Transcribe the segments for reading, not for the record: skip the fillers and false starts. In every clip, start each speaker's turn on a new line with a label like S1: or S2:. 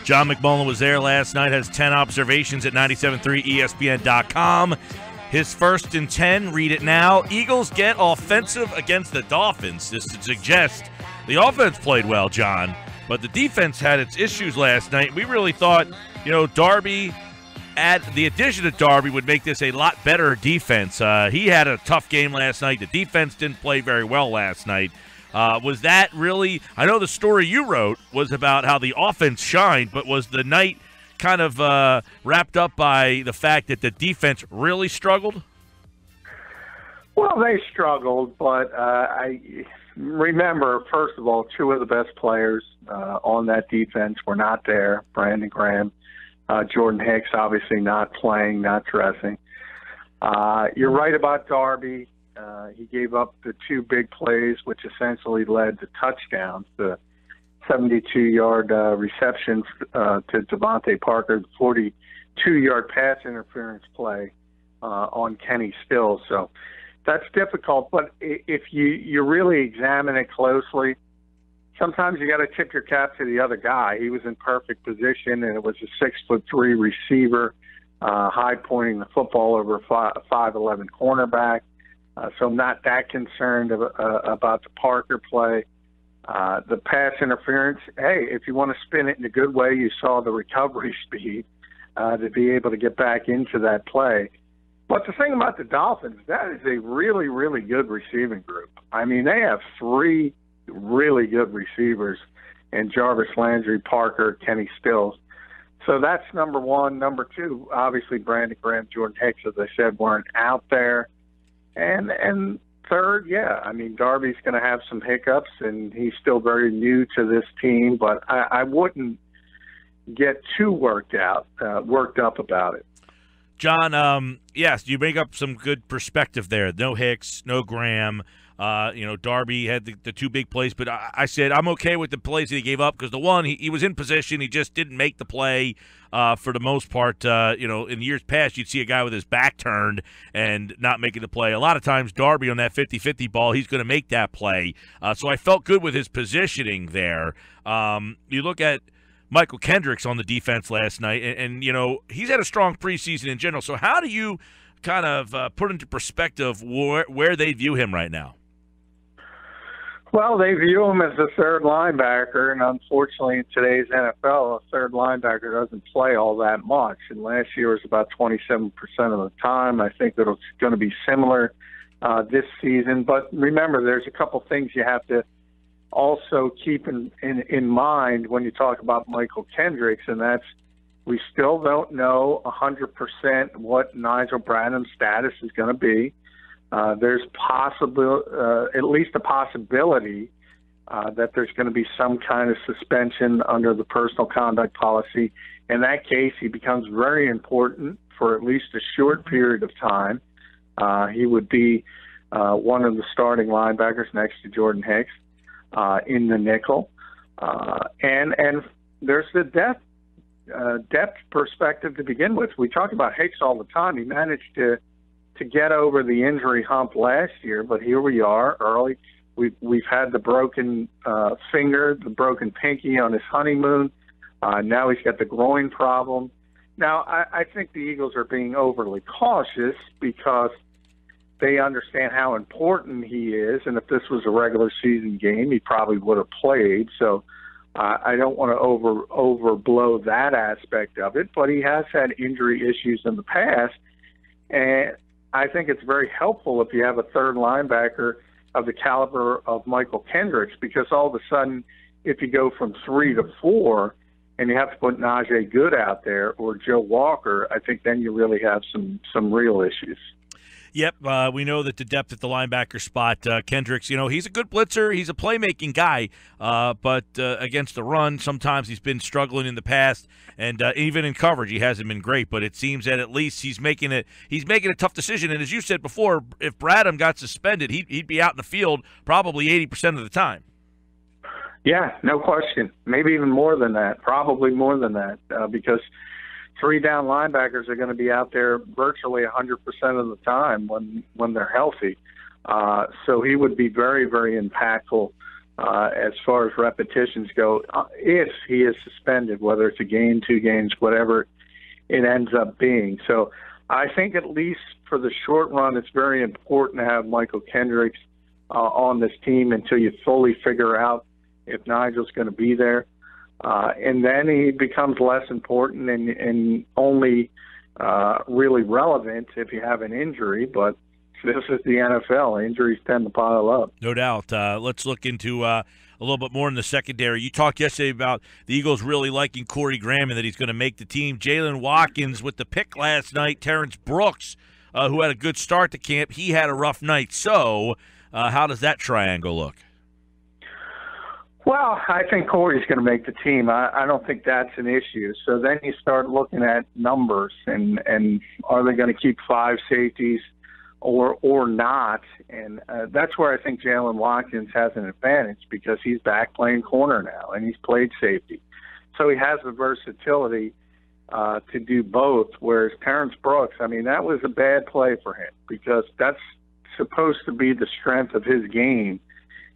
S1: John McMullen was there last night, has 10 observations at 97.3 ESPN.com. His 1st and 10, read it now. Eagles get offensive against the Dolphins. This suggests the offense played well, John, but the defense had its issues last night. We really thought, Darby, the addition of Darby would make this a lot better defense. He had a tough game last night. The defense didn't play very well last night. Was that really – I know the story you wrote was about how the offense shined, but was the night kind of wrapped up by the fact that the defense really struggled?
S2: Well, they struggled, but I remember, first of all, 2 of the best players on that defense were not there, Brandon Graham. Jordan Hicks obviously not playing, not dressing. You're right about Darby. He gave up the 2 big plays, which essentially led to touchdowns. The 72-yard reception to Devontae Parker, the 42-yard pass interference play on Kenny Stills. So that's difficult. But if you really examine it closely, sometimes you got to tip your cap to the other guy. He was in perfect position, and it was a 6'3" receiver, high pointing the football over a 5'11" cornerback. So I'm not that concerned about the Parker play. The pass interference, hey, if you want to spin it in a good way, you saw the recovery speed to be able to get back into that play. But the thing about the Dolphins, that is a really, really good receiving group. I mean, they have 3 really good receivers in Jarvis Landry, Parker, Kenny Stills. So that's number 1. Number 2, obviously Brandon Graham, Jordan Hicks, as I said, weren't out there. And third, yeah, I mean, Darby's going to have some hiccups, and he's still very new to this team, but I wouldn't get too worked up about it.
S1: John, yes, you make up some good perspective there. No Hicks, no Graham. Darby had the 2 big plays, but I said I'm okay with the plays that he gave up because the one, he was in position. He just didn't make the play for the most part. In years past, you'd see a guy with his back turned and not making the play. A lot of times, Darby on that 50-50 ball, he's going to make that play. So I felt good with his positioning there. You look at Michael Kendricks on the defense last night, and he's had a strong preseason in general. So how do you kind of put into perspective where they view him right now?
S2: Well, they view him as a third linebacker, and unfortunately in today's NFL, a third linebacker doesn't play all that much. And last year was about 27% of the time. I think that it's going to be similar this season. But remember, there's a couple things you have to also keep in mind when you talk about Michael Kendricks, and that's we still don't know 100% what Nigel Bradham's status is going to be. There's at least a possibility that there's going to be some kind of suspension under the personal conduct policy. In that case, he becomes very important for at least a short period of time. He would be one of the starting linebackers next to Jordan Hicks in the nickel. And there's the depth perspective to begin with. We talk about Hicks all the time. He managed to get over the injury hump last year, but here we are early. We've had the broken finger, the broken pinky on his honeymoon. Now he's got the groin problem. Now, I think the Eagles are being overly cautious because they understand how important he is, and if this was a regular season game, he probably would have played. So I don't want to overblow that aspect of it, but he has had injury issues in the past, and I think it's very helpful if you have a third linebacker of the caliber of Michael Kendricks, because all of a sudden, if you go from 3 to 4 and you have to put Najee Good out there or Joe Walker, I think then you really have some real issues.
S1: Yep, we know that the depth at the linebacker spot, Kendricks, he's a good blitzer. He's a playmaking guy, but against the run, sometimes he's been struggling in the past, and even in coverage, he hasn't been great. But it seems that at least he's making a tough decision. And as you said before, if Bradham got suspended, he'd be out in the field probably 80% of the time.
S2: Yeah, no question. Maybe even more than that. Probably more than that, because 3 down linebackers are going to be out there virtually 100% of the time when they're healthy. So he would be very, very impactful as far as repetitions go, if he is suspended, whether it's a game, 2 games, whatever it ends up being. So I think at least for the short run, it's very important to have Michael Kendricks on this team until you fully figure out if Nigel's going to be there. And then he becomes less important and only really relevant if you have an injury. But this is the NFL. Injuries tend to pile up.
S1: No doubt. Let's look into a little bit more in the secondary. You talked yesterday about the Eagles really liking Corey Graham and that he's going to make the team. Jalen Watkins with the pick last night. Terrence Brooks, who had a good start to camp, he had a rough night. So how does that triangle look?
S2: Well, I think Corey's going to make the team. I don't think that's an issue. So then you start looking at numbers and are they going to keep 5 safeties or not? And that's where I think Jalen Watkins has an advantage because he's back playing corner now and he's played safety. So he has the versatility to do both, whereas Terrence Brooks, I mean, that was a bad play for him because that's supposed to be the strength of his game,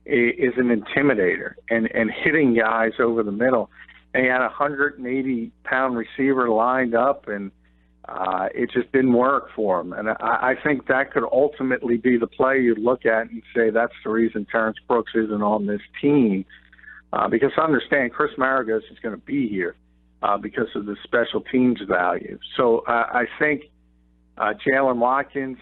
S2: is an intimidator and hitting guys over the middle. And he had a 180-pound receiver lined up, and it just didn't work for him. And I think that could ultimately be the play you'd look at and say that's the reason Terrence Brooks isn't on this team. Because understand, Chris Maragos is going to be here because of the special teams value. So I think Jalen Watkins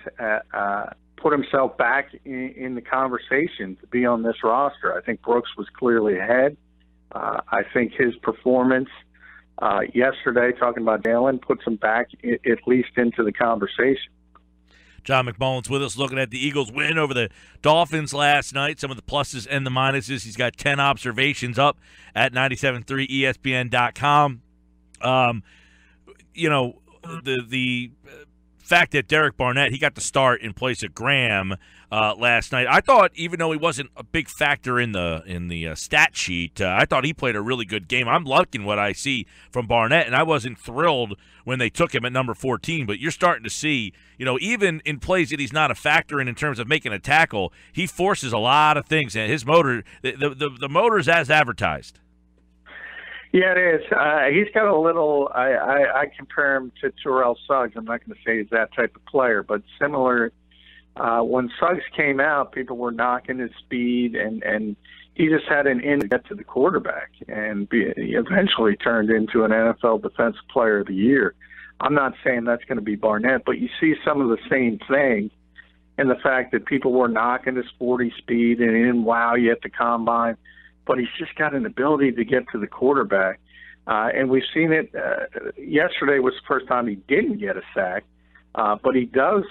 S2: put himself back in the conversation to be on this roster. I think Brooks was clearly ahead. I think his performance yesterday, talking about Jalen, puts him back at least into the conversation.
S1: John McMullen's with us looking at the Eagles' win over the Dolphins last night, some of the pluses and the minuses. He's got 10 observations up at 97.3 ESPN.com. The fact that Derek Barnett, he got the start in place of Graham last night. I thought, even though he wasn't a big factor in the stat sheet, I thought he played a really good game. I'm liking what I see from Barnett, and I wasn't thrilled when they took him at number 14. But you're starting to see, even in plays that he's not a factor in terms of making a tackle, he forces a lot of things, and his motor, the motor's as advertised.
S2: Yeah, it is. He's got a little. I compare him to Terrell Suggs. I'm not going to say he's that type of player, but similar. When Suggs came out, people were knocking his speed, and he just had an in to get to the quarterback, and he eventually turned into an NFL Defensive Player of the Year. I'm not saying that's going to be Barnett, but you see some of the same thing in the fact that people were knocking his 40 speed, and he didn't wow you at the combine. But he's just got an ability to get to the quarterback. And we've seen it. Yesterday was the first time he didn't get a sack, but he does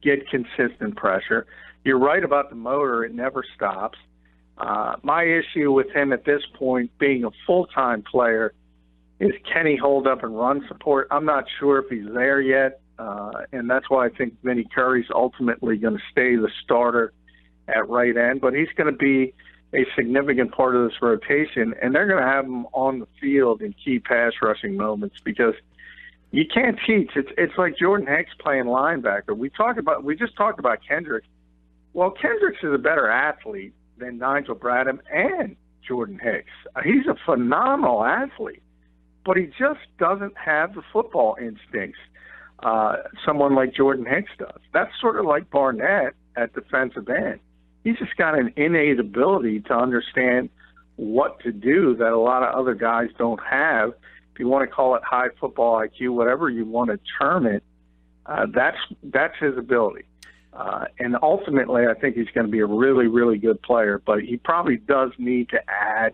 S2: get consistent pressure. You're right about the motor. It never stops. My issue with him at this point, being a full-time player, is can he hold up and run support? I'm not sure if he's there yet, and that's why I think Vinny Curry's ultimately going to stay the starter at right end. But he's going to be a significant part of this rotation, and they're going to have him on the field in key pass rushing moments because you can't teach. It's like Jordan Hicks playing linebacker. We just talked about Kendricks. Well, Kendricks is a better athlete than Nigel Bradham and Jordan Hicks. He's a phenomenal athlete, but he just doesn't have the football instincts someone like Jordan Hicks does. That's sort of like Barnett at defensive end. He's just got an innate ability to understand what to do that a lot of other guys don't have. If you want to call it high football IQ, whatever you want to term it, that's his ability. And ultimately, I think he's going to be a really, really good player. But he probably does need to add,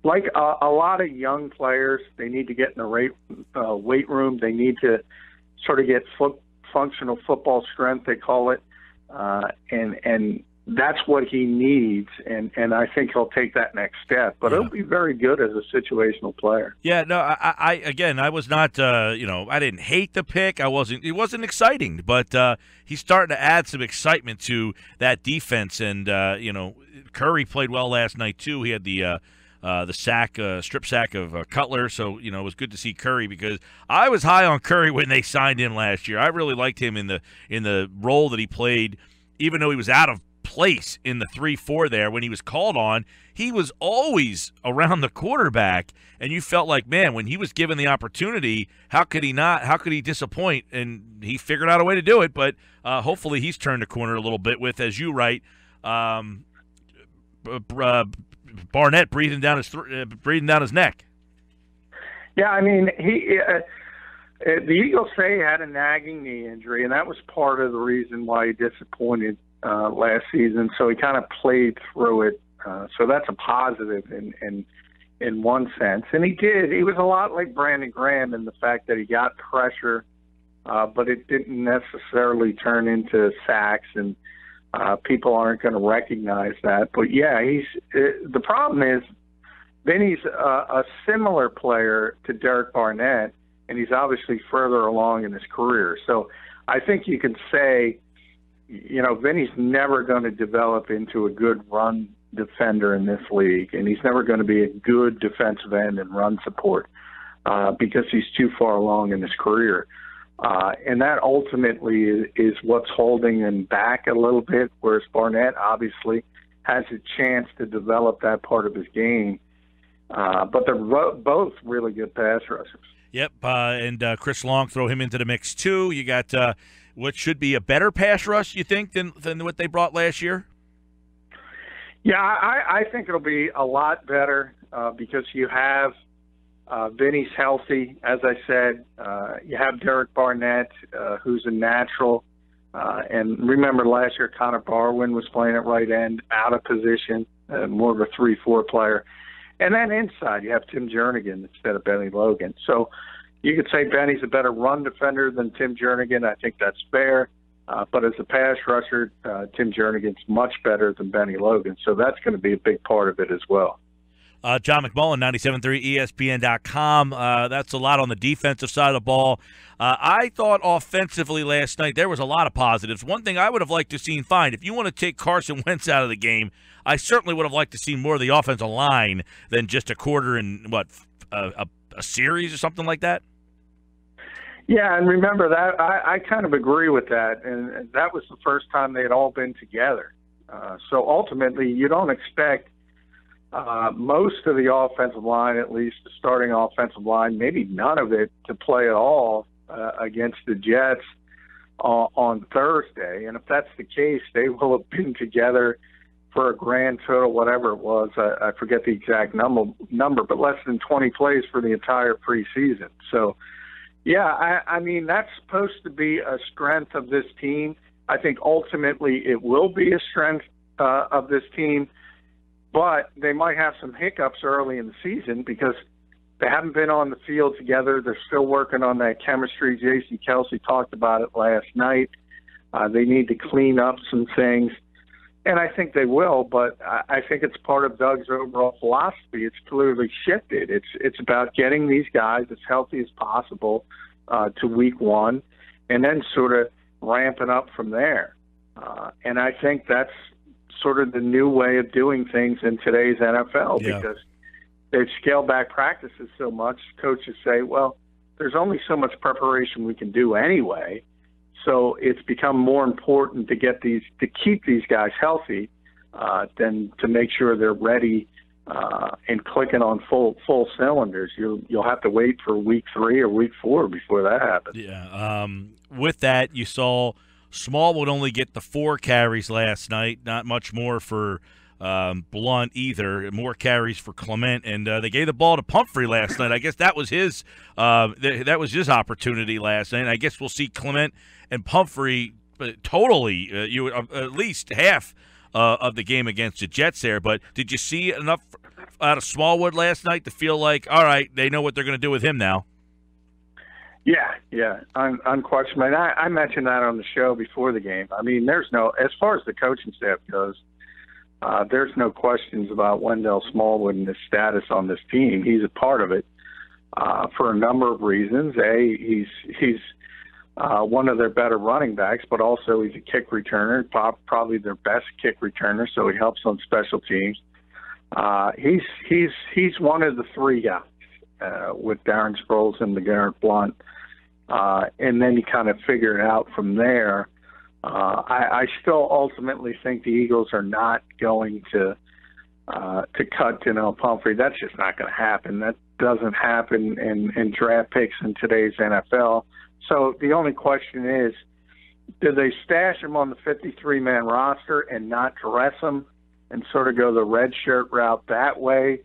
S2: like a lot of young players, they need to get in the weight room. They need to sort of get functional football strength, they call it. And that's what he needs, and I think he'll take that next step. But he'll be very good as a situational player.
S1: Yeah, no, I was not, I didn't hate the pick. It wasn't exciting, but he's starting to add some excitement to that defense. And Curry played well last night too. He had the strip sack of Cutler, so it was good to see Curry because I was high on Curry when they signed him last year. I really liked him in the role that he played, even though he was out of place in the 3-4 there when he was called on. He was always around the quarterback, and you felt like, man, when he was given the opportunity, how could he not? How could he disappoint? And he figured out a way to do it, but hopefully he's turned the corner a little bit with, as you write, Barnett breathing down his neck.
S2: Yeah, I mean, the Eagles say he had a nagging knee injury, and that was part of the reason why he disappointed last season. So he kind of played through it. So that's a positive in one sense. And he did. He was a lot like Brandon Graham in the fact that he got pressure, but it didn't necessarily turn into sacks, and people aren't going to recognize that. But, yeah, the problem is Vinny's a similar player to Derek Barnett, and he's obviously further along in his career. So I think you can say, Vinny's never going to develop into a good run defender in this league, and he's never going to be a good defensive end and run support because he's too far along in his career. And that ultimately is what's holding him back a little bit, whereas Barnett obviously has a chance to develop that part of his game. But they're both really good pass rushers.
S1: Yep, and Chris Long, throw him into the mix too. You got what should be a better pass rush, you think, than what they brought last year?
S2: Yeah, I think it'll be a lot better because you have Vinny's healthy, as I said. You have Derek Barnett, who's a natural. And remember last year Connor Barwin was playing at right end, out of position, more of a 3-4 player. And then inside, you have Tim Jernigan instead of Benny Logan. So you could say Benny's a better run defender than Tim Jernigan. I think that's fair. But as a pass rusher, Tim Jernigan's much better than Benny Logan. So that's going to be a big part of it as well.
S1: John McMullen, 97.3 ESPN.com. That's a lot on the defensive side of the ball. I thought offensively last night there was a lot of positives. One thing I would have liked to see fine, if you want to take Carson Wentz out of the game, I certainly would have liked to see more of the offensive line than just a quarter in, a series or something like that?
S2: Yeah, and remember that I kind of agree with that, and that was the first time they had all been together. So ultimately, you don't expect most of the offensive line, at least the starting offensive line, maybe none of it, to play at all against the Jets on Thursday. And if that's the case, they will have been together for a grand total, whatever it was. I forget the exact number, but less than 20 plays for the entire preseason. So, yeah, I mean, that's supposed to be a strength of this team. I think ultimately it will be a strength of this team, but they might have some hiccups early in the season because they haven't been on the field together. They're still working on that chemistry. J.C. Kelsey talked about it last night. They need to clean up some things, and I think they will, but I think it's part of Doug's overall philosophy. It's clearly shifted. It's about getting these guys as healthy as possible to week one and then sort of ramping up from there. And I think that's sort of the new way of doing things in today's NFL because they've scaled back practices so much. Coaches say, well, there's only so much preparation we can do anyway. So it's become more important to keep these guys healthy than to make sure they're ready and clicking on full cylinders. You'll have to wait for week 3 or week 4 before that happens.
S1: Yeah. With that, you saw Smallwood only get the 4 carries last night. Not much more for Blunt either. More carries for Clement, and they gave the ball to Pumphrey last night. I guess that was his opportunity last night. I guess we'll see Clement and Pumphrey totally at least half of the game against the Jets there. But did you see enough out of Smallwood last night to feel like, all right, they know what they're going to do with him now?
S2: Yeah, unquestionably. I mentioned that on the show before the game. I mean, as far as the coaching staff goes, there's no questions about Wendell Smallwood and his status on this team. He's a part of it for a number of reasons. He's one of their better running backs, but also he's a kick returner, probably their best kick returner, so he helps on special teams. He's one of the 3 guys with Darren Sproles and LeGarrette Blount. And then you kind of figure it out from there. I still ultimately think the Eagles are not going to cut Donnell Pumphrey. That's just not going to happen. That doesn't happen in draft picks in today's NFL. So the only question is, do they stash him on the 53-man roster and not dress him and sort of go the red shirt route that way?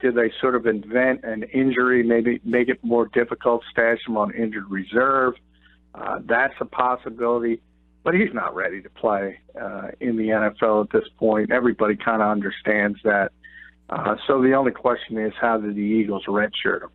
S2: Do they sort of invent an injury, maybe make it more difficult, stash him on injured reserve? That's a possibility. But he's not ready to play in the NFL at this point. Everybody kind of understands that. So the only question is, how did the Eagles redshirt him?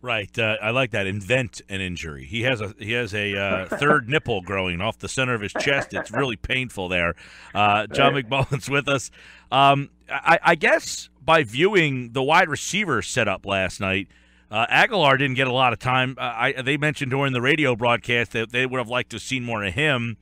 S1: Right. I like that. Invent an injury. He has a third nipple growing off the center of his chest. It's really painful there. John McMullen's with us. I guess by viewing the wide receiver setup last night, Agholor didn't get a lot of time. They mentioned during the radio broadcast that they would have liked to have seen more of him.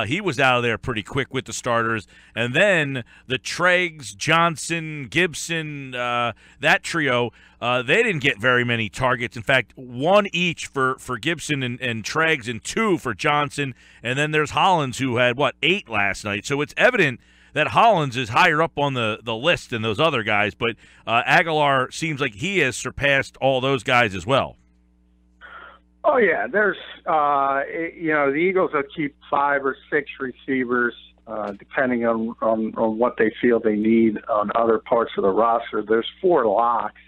S1: He was out of there pretty quick with the starters. And then the Treggs, Johnson, Gibson, that trio, they didn't get very many targets. In fact, one each for Gibson and Treggs and two for Johnson. And then there's Hollins, who had, 8 last night. So it's evident that Hollins is higher up on the list than those other guys. But Agholor seems like he has surpassed all those guys as well.
S2: Oh, yeah. There's, the Eagles will keep 5 or 6 receivers, depending on what they feel they need on other parts of the roster. There's 4 locks,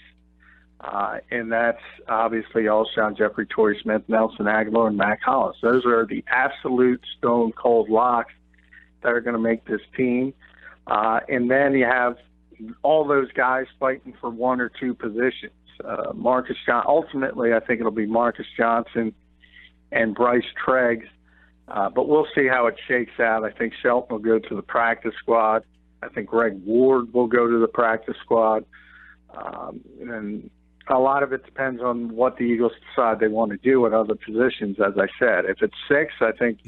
S2: and that's obviously Alshon, Jeffery, Torrey Smith, Nelson Agholor, and Mac Hollins. Those are the absolute stone-cold locks that are going to make this team. And then you have all those guys fighting for 1 or 2 positions. Marcus Johnson. Ultimately, I think it'll be Marcus Johnson and Bryce Treggs, but we'll see how it shakes out. I think Shelton will go to the practice squad. I think Greg Ward will go to the practice squad, and a lot of it depends on what the Eagles decide they want to do at other positions. As I said, if it's 6, I think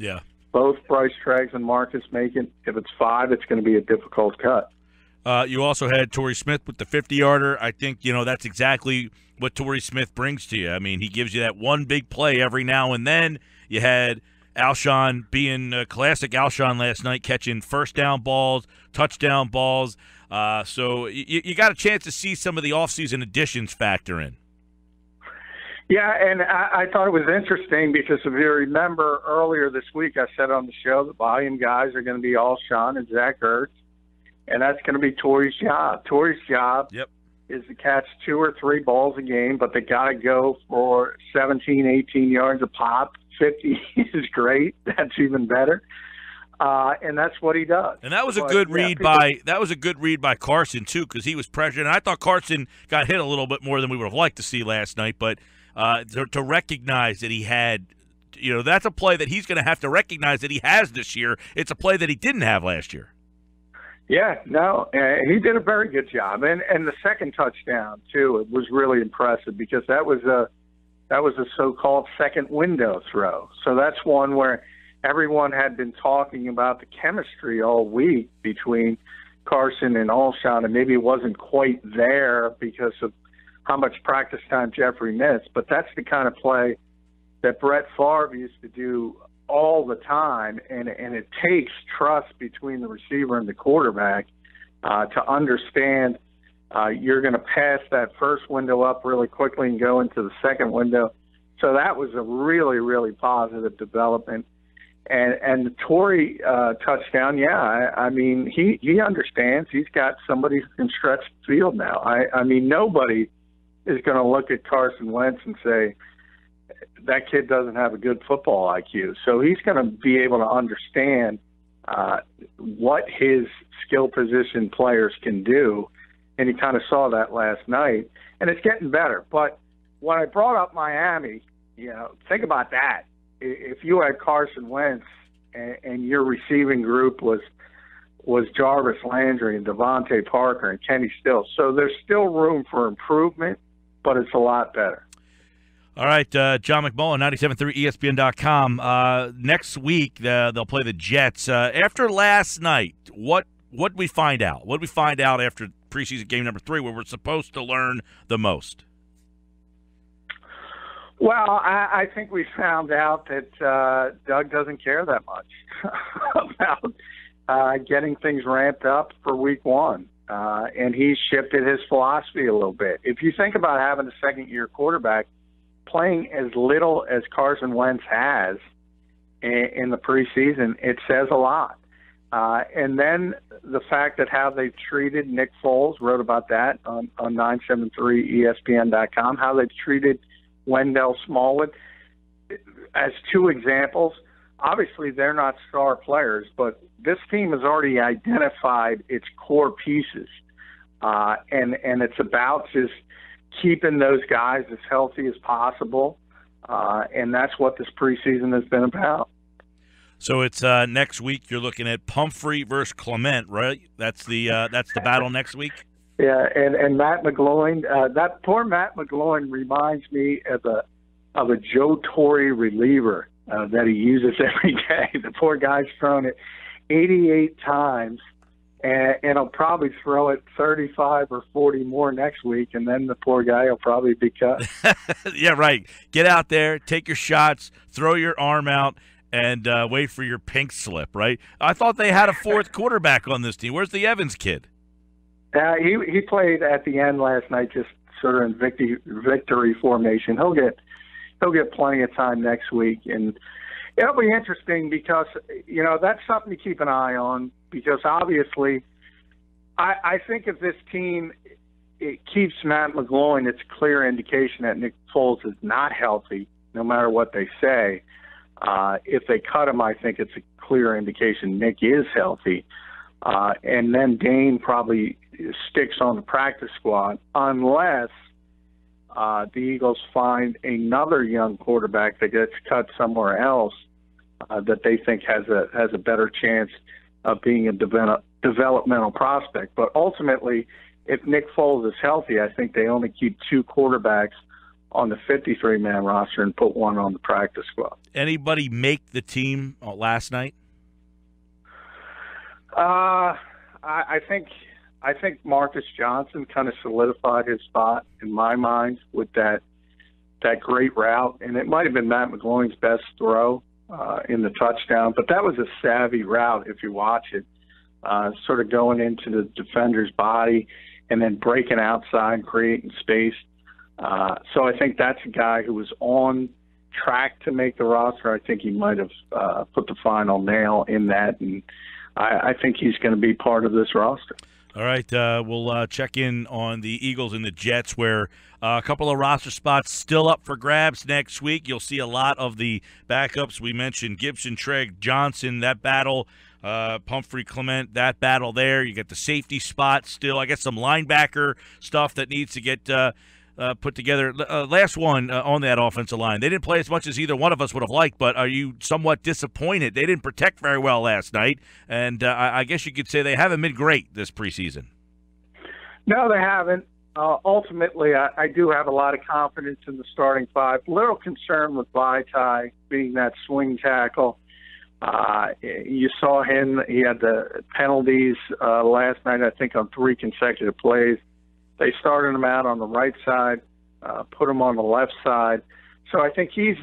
S2: both Bryce Treggs and Marcus make it. If it's 5, it's going to be a difficult cut.
S1: You also had Torrey Smith with the 50-yarder. I think, that's exactly what Torrey Smith brings to you. I mean, he gives you that one big play every now and then. You had Alshon being classic Alshon last night, catching first down balls, touchdown balls. So you got a chance to see some of the offseason additions factor in.
S2: Yeah, and I thought it was interesting because if you remember earlier this week, I said on the show the volume guys are going to be Alshon and Zach Ertz. And that's going to be Torrey's job. Torrey's job is to catch 2 or 3 balls a game, but they got to go for 17, 18 yards a pop. 50 is great. That's even better. And that's what he does.
S1: And that was a good read by Carson too, because he was pressured. And I thought Carson got hit a little bit more than we would have liked to see last night. But to recognize that he had, that's a play that he's going to have to recognize that he has this year. It's a play that he didn't have last year.
S2: Yeah, no, he did a very good job, and the second touchdown too. It was really impressive because that was a so-called second window throw. So that's one where everyone had been talking about the chemistry all week between Carson and Alshon, and maybe it wasn't quite there because of how much practice time Jeffery missed. But that's the kind of play that Brett Favre used to do all the time, and it takes trust between the receiver and the quarterback to understand you're going to pass that first window up really quickly and go into the second window. So that was a really, really positive development. And the Torrey touchdown, I mean, he understands. He's got somebody who can stretch the field now. I mean, nobody is going to look at Carson Wentz and say, that kid doesn't have a good football IQ. So he's going to be able to understand what his skill position players can do, and he kind of saw that last night. And it's getting better. But when I brought up Miami, think about that. If you had Carson Wentz and your receiving group was Jarvis Landry and Devontae Parker and Kenny Stills, so there's still room for improvement, but it's a lot better.
S1: All right, John McMullen, 97.3 ESPN.com. Next week, they'll play the Jets. After last night, what we find out? What did we find out after preseason game number 3 where we're supposed to learn the most?
S2: Well, I think we found out that Doug doesn't care that much about getting things ramped up for week one. And he's shifted his philosophy a little bit. If you think about having a second-year quarterback playing as little as Carson Wentz has in the preseason, it says a lot. And then the fact that how they've treated Nick Foles, wrote about that on 973ESPN.com, how they've treated Wendell Smallwood as two examples. Obviously, they're not star players, but this team has already identified its core pieces, and it's about just keeping those guys as healthy as possible, and that's what this preseason has been about.
S1: So it's next week. You're looking at Pumphrey versus Clement, right? That's the battle next week.
S2: Yeah, and Matt McGloin, that poor Matt McGloin reminds me of a Joe Torre reliever that he uses every day. The poor guy's thrown it 88 times, and he'll probably throw it 35 or 40 more next week, and then the poor guy will probably be cut.
S1: Yeah, right. Get out there, take your shots, throw your arm out, and wait for your pink slip, right? I thought they had a fourth quarterback on this team. Where's the Evans kid?
S2: He played at the end last night, just sort of in victory formation. He'll get plenty of time next week, and it'll be interesting because that's something to keep an eye on. Because obviously, I think if this team it keeps Matt McGloin, it's a clear indication that Nick Foles is not healthy, no matter what they say. If they cut him, I think it's a clear indication Nick is healthy. And then Dane probably sticks on the practice squad unless the Eagles find another young quarterback that gets cut somewhere else that they think has a better chance of being a developmental prospect. But ultimately, if Nick Foles is healthy, I think they only keep two quarterbacks on the 53-man roster and put one on the practice squad.
S1: Anybody make the team last night?
S2: I think Marcus Johnson kind of solidified his spot in my mind with that great route, and it might have been Matt McGloin's best throw in the touchdown, but that was a savvy route if you watch it, sort of going into the defender's body and then breaking outside, creating space. So I think that's a guy who was on track to make the roster. I think he might have put the final nail in that, and I think he's going to be part of this roster.
S1: All right, we'll check in on the Eagles and the Jets, where a couple of roster spots still up for grabs next week. You'll see a lot of the backups. We mentioned Gibson, Trigg, Johnson, that battle, Pumphrey, Clement, that battle there. You get the safety spot still. I guess some linebacker stuff that needs to get put together. Last one on that offensive line. They didn't play as much as either one of us would have liked, but are you somewhat disappointed? They didn't protect very well last night, and I guess you could say they haven't been great this preseason.
S2: No, they haven't. Ultimately, I do have a lot of confidence in the starting five. Little concern with Vaitai being that swing tackle. You saw him. He had the penalties last night, I think, on 3 consecutive plays. They started him out on the right side, put him on the left side. So I think he's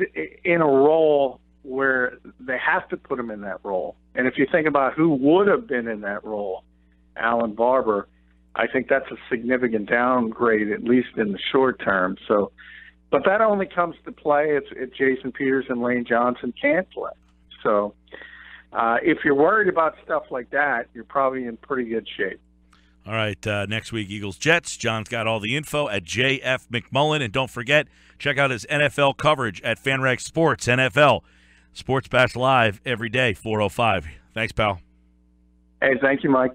S2: in a role where they have to put him in that role. And if you think about who would have been in that role, Alan Barber, I think that's a significant downgrade, at least in the short term. So, but that only comes to play if Jason Peters and Lane Johnson can't play. So if you're worried about stuff like that, you're probably in pretty good shape.
S1: All right, next week, Eagles-Jets. John's got all the info at JF McMullen. And don't forget, check out his NFL coverage at FanRag Sports, NFL. Sports Bash Live every day, 4:05. Thanks, pal.
S2: Hey, thank you, Mike.